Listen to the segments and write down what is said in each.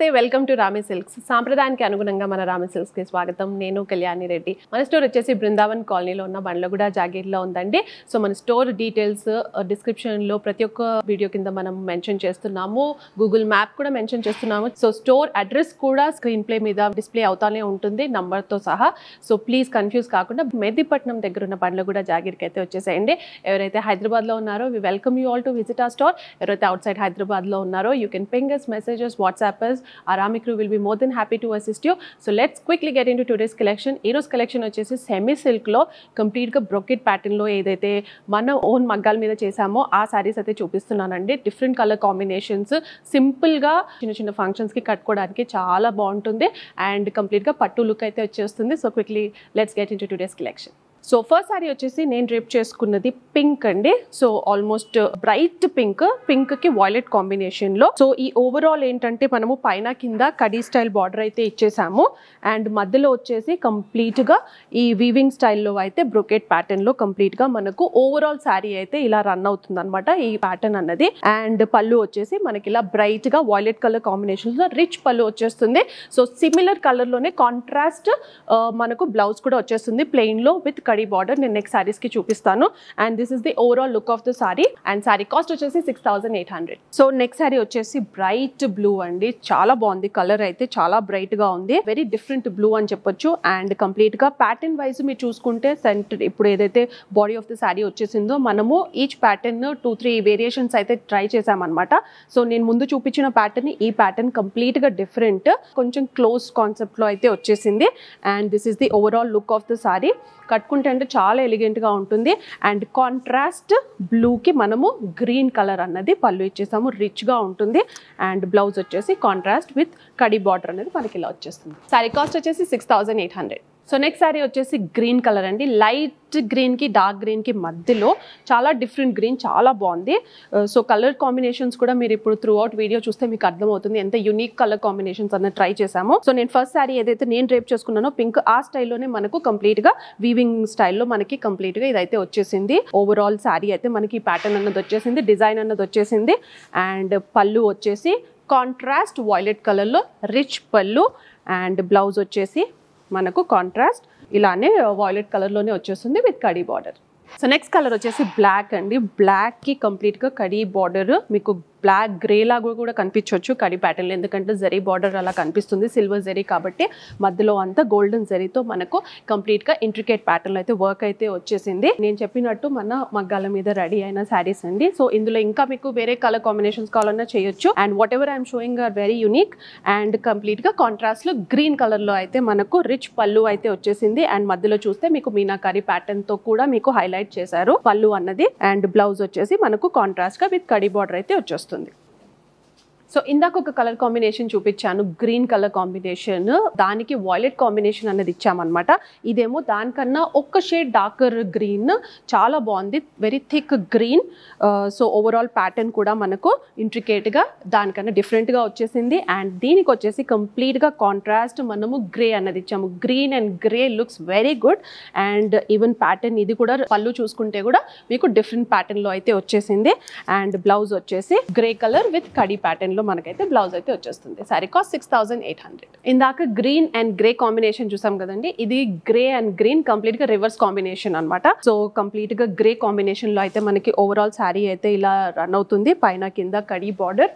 నమస్తే welcome to Rami silks. సాంప్రదాయానికి అనుగుణంగా మన రామి సిల్క్స్ కి స్వాగతం. నేను కళ్యాణి రెడ్డి. మన స్టోర్ వచ్చేసి బృందావన్ కాలనీలో ఉన్న బండ్లగూడ జాగీర్లో ఉందండి. సో మన స్టోర్ డీటెయిల్స్ డిస్క్రిప్షన్ లో ప్రతి ఒక్క వీడియో కింద మనం మెన్షన్ చేస్తున్నాము. గూగుల్ మ్యాప్ కూడా మెన్షన్ చేస్తున్నాము. సో స్టోర్ అడ్రస్ కూడా స్క్రీన్ ప్లే మీద డిస్ప్లే అవుతానే ఉంటుంది నంబర్ తో సహా. సో ప్లీజ్ కన్ఫ్యూజ్ కాకుండా మెహదీపట్నం దగ్గర ఉన్న బండ్లగూడ జాగీర్కి అయితే వచ్చేసేయండి. ఎవరైతే హైదరాబాద్ లో ఉన్నారో we welcome you all to visit our store. ఎవరైతే అవుట్ సైడ్ హైదరాబాద్ లో ఉన్నారో you can ping us messages, WhatsApp us. Our Army crew will be more than happy to assist you. So let's quickly get into today's collection. Eros collection వచ్చేసి semi silk లో complete గా brocade pattern లో ఏదైతే మన own మగ్గాల మీద చేసామో ఆ సారీస్ అయితే చూపిస్తున్నానండి. డిఫరెంట్ కలర్ కాంబినేషన్స్, సింపుల్ గా చిన్న చిన్న ఫంక్షన్స్ కి కట్టుకోవడానికి చాలా బాగుంటుంది అండ్ కంప్లీట్ గా పట్టు లుక్ అయితే వచ్చేస్తుంది. So quickly let's get into today's collection. So first sorry వచ్చేసి నేను డ్రేప్ చేసుకున్నది పింక్ అండి. సో ఆల్మోస్ట్ బ్రైట్ పింక్ కి వాయిలెట్ కాంబినేషన్ లో. సో ఈ ఓవరాల్ ఏంటంటే మనము పైన కింద కడీ స్టైల్ బార్డర్ అయితే ఇచ్చేసాము అండ్ మధ్యలో వచ్చేసి కంప్లీట్ గా ఈ వీవింగ్ స్టైల్లో అయితే బ్రొకెట్ ప్యాటర్న్ లో కంప్లీట్ గా మనకు ఓవరాల్ సారీ అయితే ఇలా రన్ అవుతుంది అనమాట ఈ ప్యాటర్న్ అన్నది. అండ్ పళ్ళు వచ్చేసి మనకి ఇలా బ్రైట్ గా వాయిలెట్ కలర్ కాంబినేషన్ లో రిచ్ పళ్ళు వచ్చేస్తుంది. సో సిమిలర్ కలర్ లోనే కాంట్రాస్ట్ మనకు బ్లౌజ్ కూడా వచ్చేస్తుంది ప్లెయిన్ లో విత్ కడీ బార్డర్. నేను నెక్స్ట్ సారీస్ కి చూపిస్తాను. And this is the overall look of the sorry and sorry cost వచ్చేసి 6800. సో నెక్స్ట్ సారీ వచ్చేసి బ్రైట్ బ్లూ అండి. చాలా బాగుంది కలర్ అయితే, చాలా బ్రైట్ గా ఉంది. వెరీ డిఫరెంట్ బ్లూ అని చెప్పొచ్చు. అండ్ కంప్లీట్ గా ప్యాటర్న్ వైజ్ మీరు చూసుకుంటే సెంటర్ ఇప్పుడు ఏదైతే బాడీ ఆఫ్ ద సారీ వచ్చేసిందో మనము ఈచ్ ప్యాటర్న్ 2-3 వేరియేషన్స్ అయితే ట్రై చేసామన్నమాట. సో నేను ముందు చూపించిన ప్యాటర్న్ ఈ ప్యాటర్న్ కంప్లీట్ గా డిఫరెంట్, కొంచెం క్లోజ్ కాన్సెప్ట్ లో అయితే వచ్చేసింది. And this is the overall look of the sorry. కట్టుకుంటే అంటే చాలా ఎలిగెంట్ గా ఉంటుంది. అండ్ కాంట్రాస్ట్ బ్లూ కి మనము గ్రీన్ కలర్ అన్నది పళ్ళు ఇచ్చేసాము, రిచ్ గా ఉంటుంది. అండ్ బ్లౌజ్ వచ్చేసి కాంట్రాస్ట్ విత్ కడీ బార్డర్ అనేది మనకి ఇలా వచ్చేస్తుంది. సారీ కాస్ట్ వచ్చేసి 6800. సో నెక్స్ట్ సారీ వచ్చేసి గ్రీన్ కలర్ అండి. లైట్ గ్రీన్ కి డార్క్ గ్రీన్ కి మధ్యలో చాలా డిఫరెంట్ గ్రీన్, చాలా బాగుంది. సో కలర్ కాంబినేషన్స్ కూడా మీరు ఇప్పుడు త్రూ అవుట్ వీడియో చూస్తే మీకు అర్థమవుతుంది ఎంత యూనిక్ కలర్ కాంబినేషన్స్ అన్న ట్రై చేసాము. సో నేను ఫస్ట్ సారీ ఏదైతే నేను డ్రేప్ చేసుకున్నానో పింక్, ఆ స్టైల్లోనే మనకు కంప్లీట్ గా వీవింగ్ స్టైల్లో మనకి కంప్లీట్ గా ఇదైతే వచ్చేసింది. ఓవరాల్ సారీ అయితే మనకి ప్యాటర్న్ అన్నది వచ్చేసింది, డిజైన్ అన్నది వచ్చేసింది. అండ్ పళ్ళు వచ్చేసి కాంట్రాస్ట్ వాయిలెట్ కలర్ లో రిచ్ పళ్ళు. అండ్ బ్లౌజ్ వచ్చేసి మనకు కాంట్రాస్ట్ ఇలానే వాయిలెట్ కలర్ లోనే వచ్చేస్తుంది with khadi border. So next colour వచ్చేసి బ్లాక్ అండి. బ్లాక్ కి కంప్లీట్ గా కడీ బార్డర్ మీకు బ్లాక్ గ్రే లాగా కూడా కనిపించవచ్చు కడీ ప్యాటర్న్ లో, ఎందుకంటే జరీ బార్డర్ అలా కనిపిస్తుంది సిల్వర్ జరీ కాబట్టి. మధ్యలో అంతా గోల్డెన్ జరీతో మనకు కంప్లీట్ గా ఇంట్రికేట్ ప్యాటర్న్ అయితే వర్క్ అయితే వచ్చేసింది. నేను చెప్పినట్టు మన మగ్గాల మీద రెడీ అయిన శారీస్ అండి. సో ఇందులో ఇంకా మీకు వేరే కలర్ కాంబినేషన్స్ కావాలన్నా చేయొచ్చు. And whatever I'm showing are very unique. And complete గా కాంట్రాస్ట్ లో గ్రీన్ కలర్ లో అయితే మనకు రిచ్ పళ్ళు అయితే వచ్చేసింది. అండ్ మధ్యలో చూస్తే మీకు మీనాకారి ప్యాటర్న్ తో కూడా మీకు హైలైట్ చేశారు పళ్ళు అన్నది. అండ్ బ్లౌజ్ వచ్చేసి మనకు కాంట్రాస్ట్ గా విత్ కడీ బార్డర్ అయితే వచ్చేస్తుంది. సో ఇందాక ఒక కలర్ కాంబినేషన్ చూపించాను, గ్రీన్ కలర్ కాంబినేషన్, దానికి వాయిలెట్ కాంబినేషన్ అనేది ఇచ్చామన్నమాట. ఇదేమో దానికన్నా ఒక్క షేడ్ డార్కర్ గ్రీన్, చాలా బాగుంది, very thick green. So overall pattern కూడా మనకు ఇంట్రికేట్ గా దానికన్నా డిఫరెంట్ గా వచ్చేసింది. అండ్ దీనికి వచ్చేసి కంప్లీట్ గా కాంట్రాస్ట్ మనము గ్రే అన్నది ఇచ్చాము. Green and grey looks very good. And even pattern ఇది కూడా పళ్ళు చూసుకుంటే కూడా మీకు డిఫరెంట్ ప్యాటర్న్ లో అయితే వచ్చేసింది. అండ్ బ్లౌజ్ వచ్చేసి grey colour with khadi pattern లో మనకైతే బ్లౌజ్ అయితే వచ్చేస్తుంది. Sorry cost 6800. ఇందాక గ్రీన్ అండ్ గ్రే కాంబినేషన్ చూసాం కదండి, ఇది గ్రే అండ్ గ్రీన్ కంప్లీట్ గా రివర్స్ కాంబినేషన్ అన్నమాట. సో కంప్లీట్ గా గ్రే కాంబినేషన్ లో అయితే మనకి ఓవరాల్ శారీ అయితే ఇలా రన్ అవుతుంది. పైన కింద కడీ బార్డర్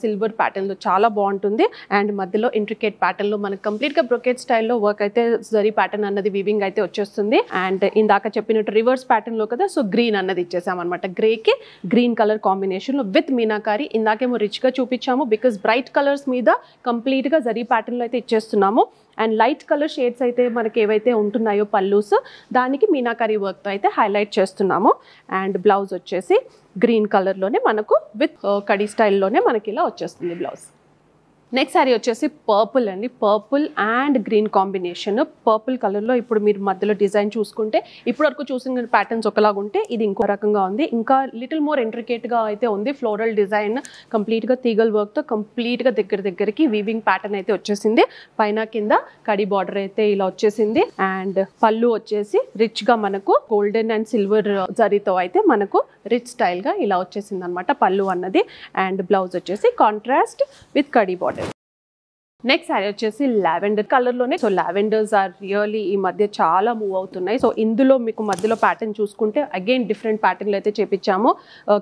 సిల్వర్ ప్యాటర్న్ లో చాలా బాగుంటుంది. అండ్ మధ్యలో ఇంట్రికేట్ ప్యాటర్న్ లో మనకి కంప్లీట్ గా బ్రొకెట్ స్టైల్లో వర్క్ అయితే జరీ ప్యాటర్న్ అన్నది వీవింగ్ అయితే వచ్చేస్తుంది. అండ్ ఇందాక చెప్పినట్టు రివర్స్ ప్యాటర్న్ లో కదా, సో గ్రీన్ అన్నది ఇచ్చేసాం అనమాట. గ్రే కి గ్రీన్ కలర్ కాంబినేషన్ లో విత్ మీనాకారి. ఇందాకేమో రిచ్ గా చూపించాము బికాస్ బ్రైట్ కలర్స్ మీద కంప్లీట్ గా జరీ ప్యాటర్న్ లో అయితే ఇచ్చేస్తున్నాము. అండ్ లైట్ కలర్ షేడ్స్ అయితే మనకి ఏవైతే ఉంటున్నాయో పల్లూస్, దానికి మీనాకారి వర్క్తో అయితే హైలైట్ చేస్తున్నాము. అండ్ బ్లౌజ్ వచ్చేసి గ్రీన్ కలర్లోనే మనకు విత్ కడీ స్టైల్లోనే మనకి ఇలా వచ్చేస్తుంది బ్లౌజ్. నెక్స్ట్ సారీ వచ్చేసి పర్పుల్ అండి. Purple and green combination. Purple కలర్లో ఇప్పుడు మీరు మధ్యలో డిజైన్ చూసుకుంటే ఇప్పుడు వరకు చూసిన ప్యాటర్న్స్ ఒకలాగా ఉంటే ఇది ఇంకో రకంగా ఉంది. ఇంకా లిటిల్ మోర్ ఇంట్రికేట్గా అయితే ఉంది. ఫ్లోరల్ డిజైన్ కంప్లీట్గా తీగల్ వర్క్తో కంప్లీట్గా దగ్గరికి వీవింగ్ ప్యాటర్న్ అయితే వచ్చేసింది. పైన కింద కడీ బార్డర్ అయితే ఇలా వచ్చేసింది. అండ్ పళ్ళు వచ్చేసి రిచ్గా మనకు గోల్డెన్ అండ్ సిల్వర్ జరీతో అయితే మనకు రిచ్ స్టైల్గా ఇలా వచ్చేసింది అనమాట పళ్ళు అన్నది. అండ్ బ్లౌజ్ వచ్చేసి contrast with khadi border. Next sari వచ్చేసి లావెండర్ కలర్ లోనే. సో లావెండర్స్ ఆర్ రియల్లీ ఈ మధ్య చాలా మూవ్ అవుతున్నాయి. సో ఇందులో మీకు మధ్యలో ప్యాటర్న్ చూసుకుంటే అగైన్ డిఫరెంట్ ప్యాటర్న్ లో అయితే చేపించాము.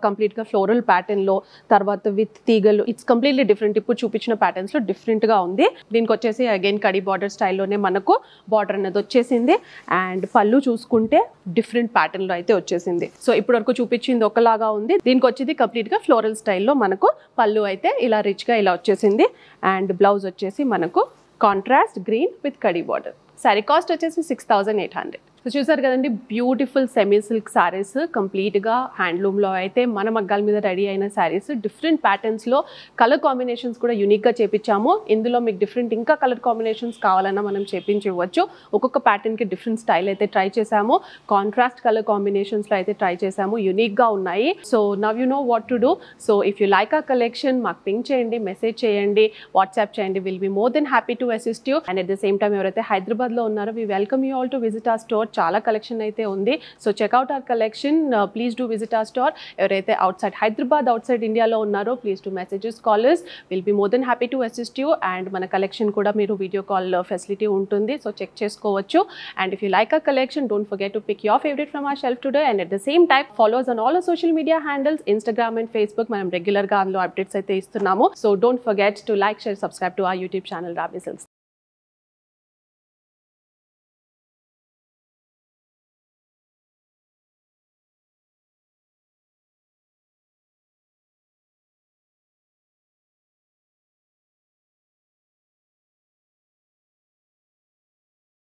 కంప్లీట్ గా ఫ్లోరల్ ప్యాటర్న్ లో, తర్వాత విత్ తీగలు, ఇట్స్ కంప్లీట్లీ డిఫరెంట్. ఇప్పుడు చూపించిన ప్యాటర్న్స్ లో డిఫరెంట్ గా ఉంది. దీనికి వచ్చేసి అగైన్ కడి బార్డర్ స్టైల్లోనే మనకు బార్డర్ అనేది వచ్చేసింది. అండ్ పళ్ళు చూసుకుంటే డిఫరెంట్ ప్యాటర్న్ లో అయితే వచ్చేసింది. సో ఇప్పుడు వరకు చూపించింది ఒకలాగా ఉంది. దీనికి వచ్చేది కంప్లీట్ గా ఫ్లోరల్ స్టైల్లో మనకు పళ్ళు అయితే ఇలా రిచ్ గా ఇలా వచ్చేసింది. అండ్ బ్లౌజ్ వచ్చేసి మనకు contrast green with kadhi border. Sari cost వచ్చేసి 6800. సో చూసారు కదండి, బ్యూటిఫుల్ సెమీ సిల్క్ శారీస్ కంప్లీట్గా హ్యాండ్లూమ్లో అయితే మన మగ్గాల మీద రెడీ అయిన శారీస్. డిఫరెంట్ ప్యాటర్న్స్లో కలర్ కాంబినేషన్స్ కూడా యూనిక్గా చేపించాము. ఇందులో మీకు డిఫరెంట్ ఇంకా కలర్ కాంబినేషన్స్ కావాలన్నా మనం చేపించవచ్చు. ఒక్కొక్క ప్యాటర్న్కి డిఫరెంట్ స్టైల్ అయితే ట్రై చేసాము. కాంట్రాస్ట్ కలర్ కాంబినేషన్స్లో అయితే ట్రై చేసాము. యూనిక్గా ఉన్నాయి. So now you know what to do. So if you like ఆ కలెక్షన్ మాకు పింక్ చేయండి, మెసేజ్ చేయండి, వాట్సాప్ చేయండి. Will be more than happy to assist you. And at the same time ఎవరైతే హైదరాబాద్లో ఉన్నారో we welcome you all to visit our store. చాలా collection అయితే ఉంది. So checkout hour collection. Please do visit our store. ఎవరైతే outside Hyderabad, outside ఇండియాలో ఉన్నారో please do messages, callers. Will be more than happy to assist you. And మన collection కూడా మీరు video call facility ఉంటుంది. So check చేసుకోవచ్చు. And if you like our collection, don't forget to pick your favourite from our shelf today. And at the same time follow us on all social media handles, Instagram and Facebook. మనం రెగ్యులర్గా అందులో updates అయితే ఇస్తున్నాము. So don't forget to like, share, subscribe to our YouTube channel Rabi silks.